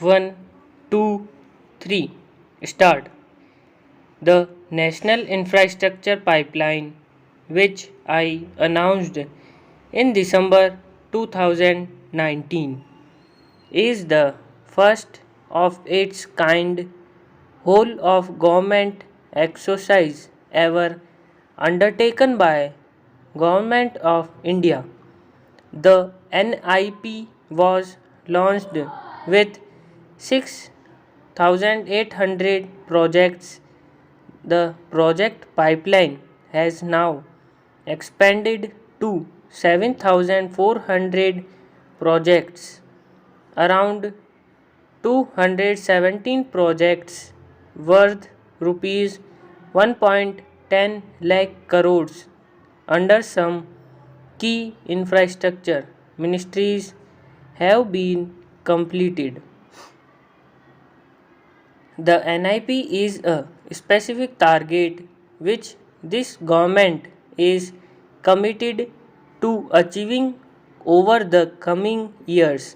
One, two, three. Start. The National Infrastructure Pipeline, which I announced in December 2019, is the first of its kind whole of government exercise ever undertaken by Government of India. The NIP was launched with 6,800 projects. The project pipeline has now expanded to 7,400 projects. Around 217 projects worth rupees 1.10 lakh crores under some key infrastructure ministries have been completed. The NIP is a specific target which this government is committed to achieving over the coming years.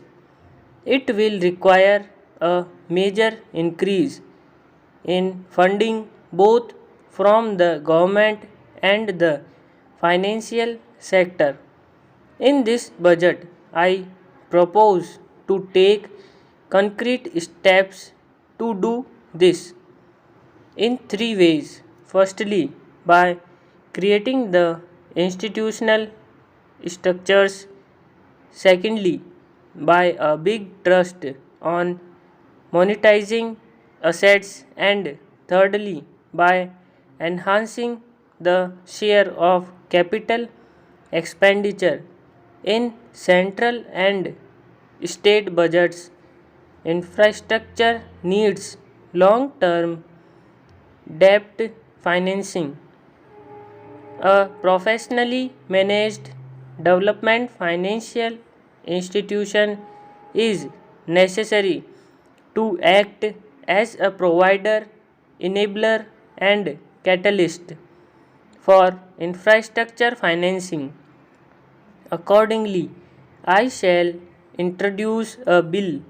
It will require a major increase in funding both from the government and the financial sector. In this budget, I propose to take concrete steps to do this in three ways. Firstly, by creating the institutional structures. Secondly, by a big trust on monetizing assets. And thirdly, by enhancing the share of capital expenditure in central and state budgets. Infrastructure needs long term debt financing. A professionally managed development financial institution is necessary to act as a provider, enabler, and catalyst for infrastructure financing. Accordingly, I shall introduce a bill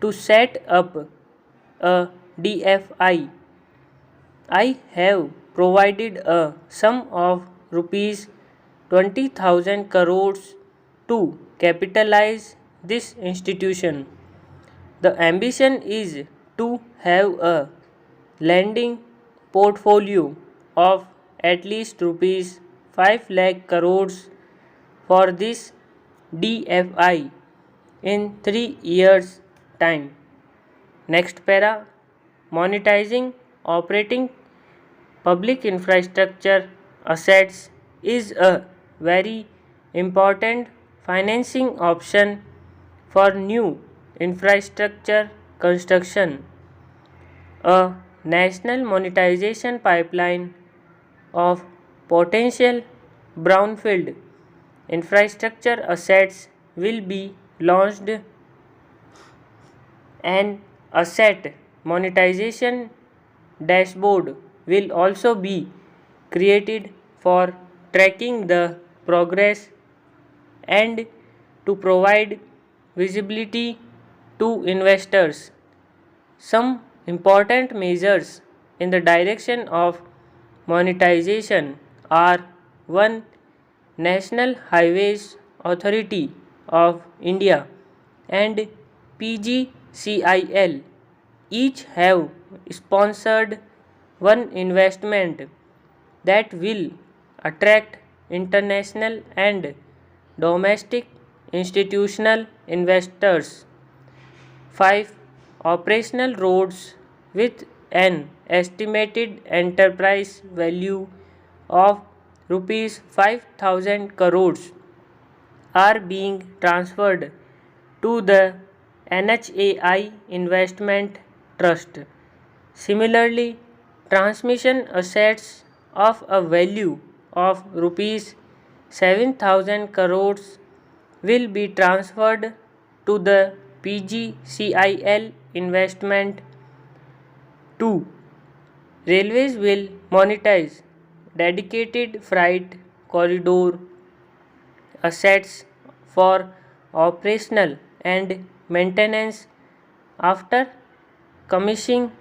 to set up a DFI. I have provided a sum of rupees 20,000 crores to capitalize this institution. The ambition is to have a lending portfolio of at least rupees 5 lakh crores for this DFI in 3 years' time. Next para, monetizing operating public infrastructure assets is a very important financing option for new infrastructure construction. A national monetization pipeline of potential brownfield infrastructure assets will be launched. An asset monetization dashboard will also be created for tracking the progress and to provide visibility to investors. Some important measures in the direction of monetization are: 1. National Highways Authority of India and PGCIL each have sponsored one investment that will attract international and domestic institutional investors. 5. Operational roads with an estimated enterprise value of rupees 5,000 crores are being transferred to the NHAI Investment Trust. Similarly, transmission assets of a value of rupees 7,000 crores will be transferred to the PGCIL investment. 2. Railways will monetize dedicated freight corridor assets for operational and maintenance After commissioning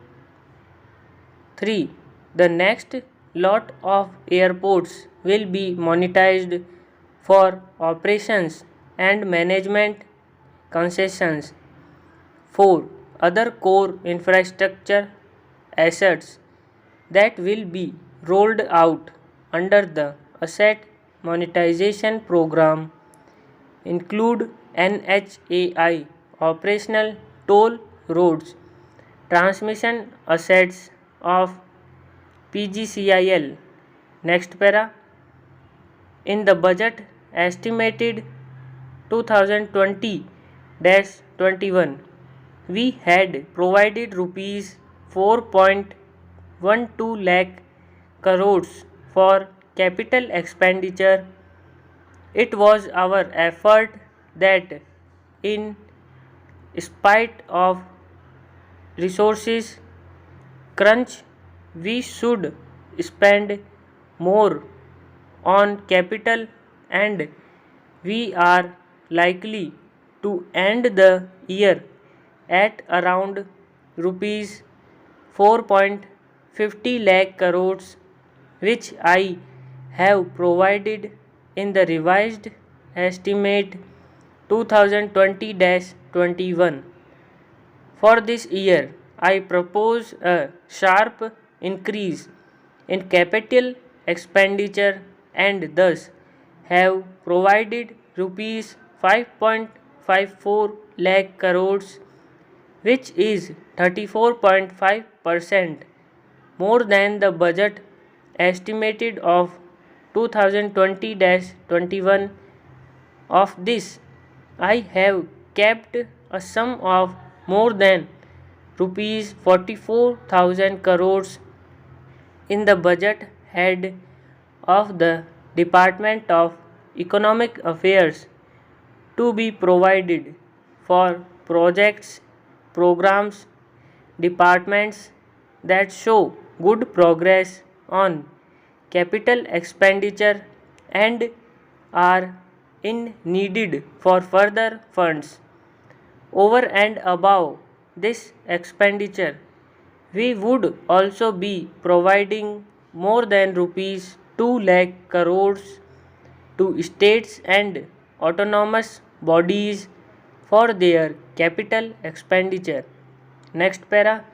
3. The next lot of airports will be monetized for operations and management concessions. 4. Other core infrastructure assets that will be rolled out under the Asset Monetization Program include NHAI operational toll roads, transmission assets of PGCIL. Next para. In the budget estimated 2020-21, we had provided rupees 4.12 lakh crores for capital expenditure. It was our effort that, in spite of resources crunch, we should spend more on capital, and we are likely to end the year at around rupees 4.50 lakh crores, which I have provided in the revised estimate 2020-21. For this year, I propose a sharp increase in capital expenditure and thus have provided rupees 5.54 lakh crores, which is 34.5% more than the budget estimated of 2020-21. Of this, I have kept a sum of more than rupees 44,000 crores in the budget head of the Department of Economic Affairs to be provided for projects, programs, departments that show good progress on capital expenditure and are in needed for further funds. Over and above this expenditure, we would also be providing more than rupees 2 lakh crores to states and autonomous bodies for their capital expenditure. Next para.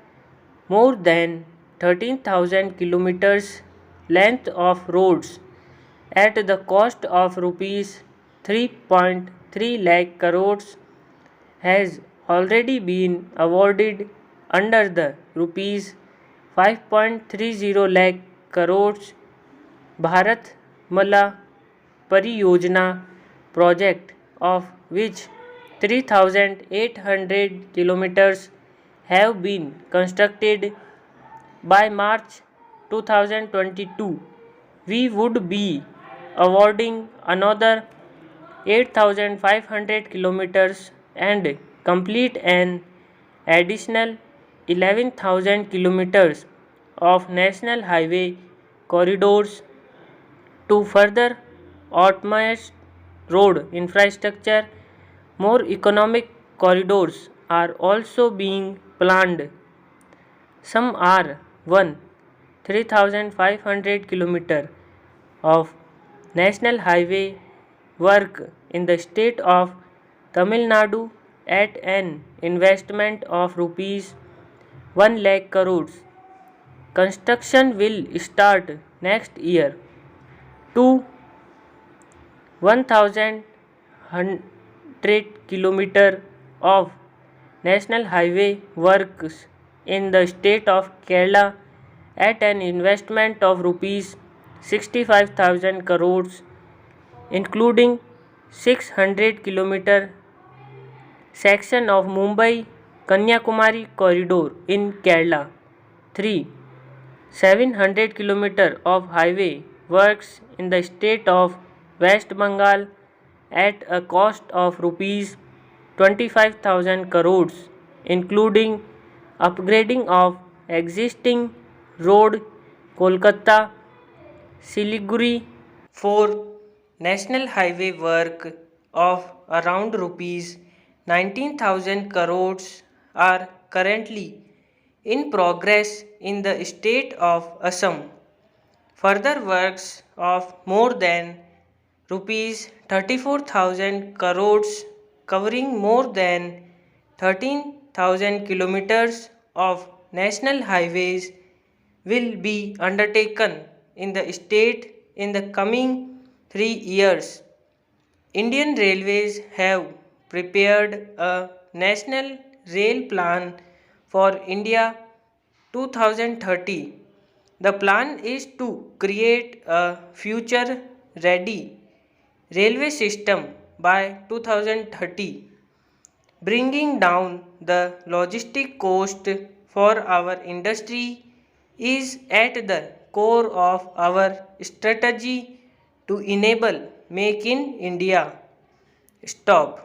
More than 13,000 kilometers length of roads at the cost of rupees 3.3 lakh crores has already been awarded under the rupees 5.30 lakh crores Bharatmala Pariyojana project, of which 3,800 kilometers have been constructed. By March 2022, we would be awarding another 8,500 kilometers and complete an additional 11,000 kilometers of national highway corridors to further optimize road infrastructure. More economic corridors are also being planned. Some are 1. 3,500 km of national highway work in the state of Tamil Nadu at an investment of rupees 1 lakh crores. Construction will start next year. 2. 1,100 km of national highway works in the state of Kerala at an investment of rupees 65,000 crores, including 600 km section of Mumbai Kanyakumari corridor in Kerala. 3. 700 km of highway works in the state of West Bengal at a cost of rupees 25,000 crores, including upgrading of existing road Kolkata Siliguri. 4. National highway work of around rupees 19,000 crores are currently in progress in the state of Assam. Further works of more than rupees 34,000 crores covering more than 13,000 kilometers of national highways will be undertaken in the state in the coming 3 years. Indian Railways have prepared a national rail plan for India 2030. The plan is to create a future ready railway system by 2030, bringing down the logistic cost for our industry is at the core of our strategy to enable Make in India. Stop.